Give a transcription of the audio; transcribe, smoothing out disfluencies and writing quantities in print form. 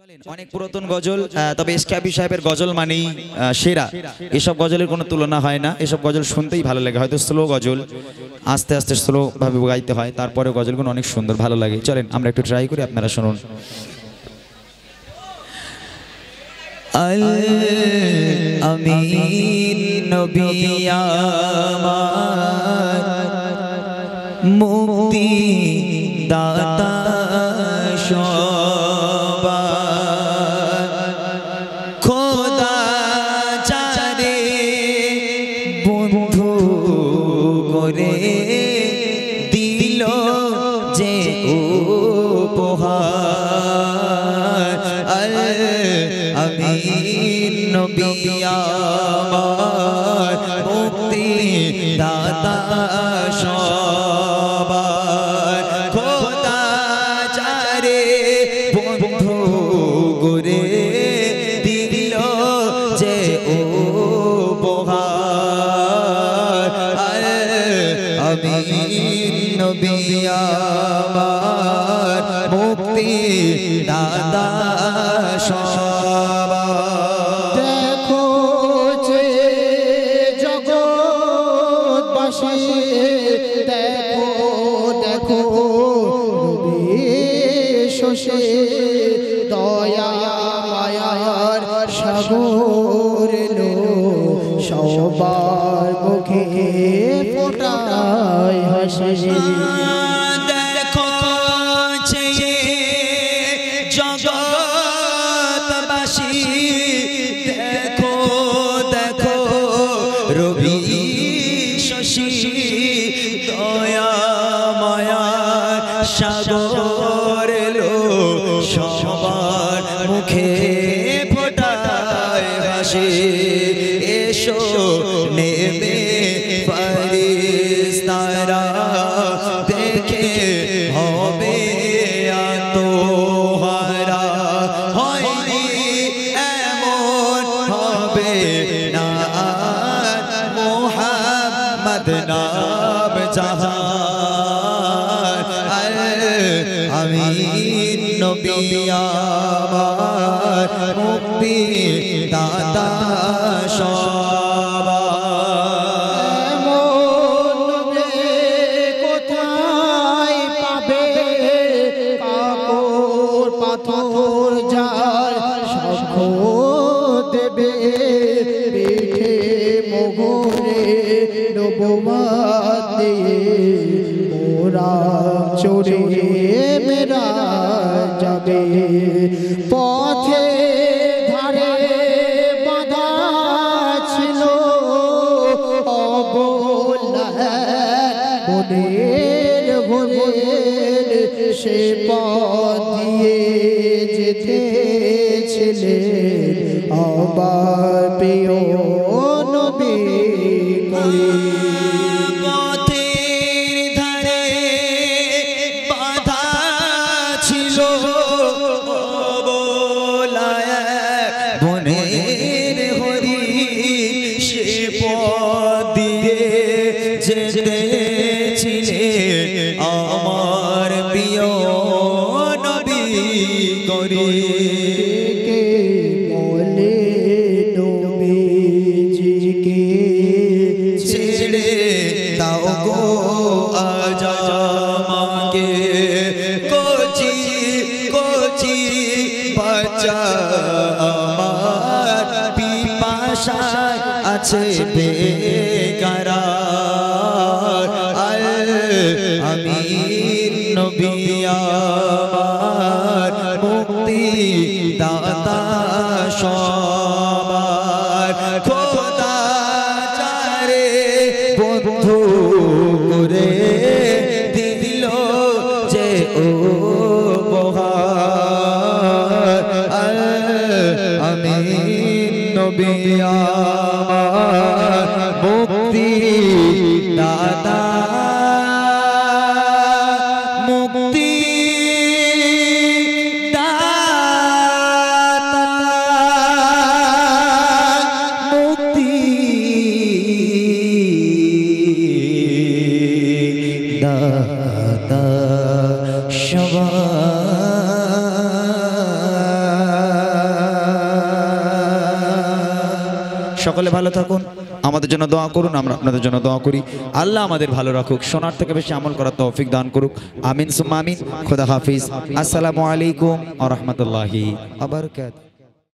অনেক পুরাতন গজল, তবে এসকেআবি সাহেবের গজল মানেই সেরা। এসব গজলের কোনো তুলনা হয় না। এসব গজল শুনতেই ভালো লাগে। হয়তো স্লো গজল, আস্তে আস্তে স্লো ভাবে গাইতে হয়, তারপরে গজলগুলো অনেক সুন্দর ভালো লাগে। চলেন আমরা একটু ট্রাই করি, আপনারা শুনুন। আমিন নবী আমার মুক্তি দাতা খোদা চারে বন্ধু করে দিল যে উপহার। আমিন নবী আমার মুক্তি দাতা সবার খোদা চারে বন্ধু করে দিল যে উপহার। আমিন নবী আমার মুক্তি দাতা সবার। দেখো যে জগৎবাসী, দেখো দেখো শোষে দয়া মায়ার সাগর লো সবার মুখে ফোটায় হাসি। দেখো যে জগৎবাসী, দেখো দেখো রবি শশী দয়া মায়ার সাগর লো সবার মুখে ফোটায় হাসি। এসো নেমে ফারিস্তারা দেখে হবে আত্মহারা। হয়নি এমন হবে না মুহাম্মদ নাম জাহান। আমিন নবী আমার মুক্তি দাতা কোথায় পাবে কাকর পাথর যার সাক্ষ্য দেবে পিঠে মোগরে নবুয়ত দিয়ে মোরা চড়ে মেরা যাবে। পথে ধারে বাঁধা ছিল অবলা মনের ভোরের সে পথ দিয়ে যেতেছিলেন আমার প্রিয় নবী করিম। পথের ধারে বাঁধা ছিল অবলায় বনের হরিণ, সে পথ দিয়ে যেতেছিলেন আমার প্রিয় নবী কে বলে নবীজিকে ছেড়ে দাও গো আজ আমাকে। কচি কচি বাচ্চা আমার পিপাসায় আছে বেকারার। আমিন নবী আমার মুক্তি দাতা সবার খোদা চারে বন্ধু করে দিল যে উপহার। আমিন নবী আমার মুক্তি দাতা মুক্তি দাতা মুক্তি দাতা সবার। সকলে ভালো থাকুন, আমাদের জন্য দোয়া করুন, আমরা আপনাদের জন্য দোয়া করি। আল্লাহ আমাদের ভালো রাখুক, শোনার থেকে বেশি আমল করার তৌফিক দান করুক। আমিন সুম্মা আমিন। খোদা হাফিজ। আসসালামু আলাইকুম ওয়া রাহমাতুল্লাহি ওয়া বারাকাতুহু।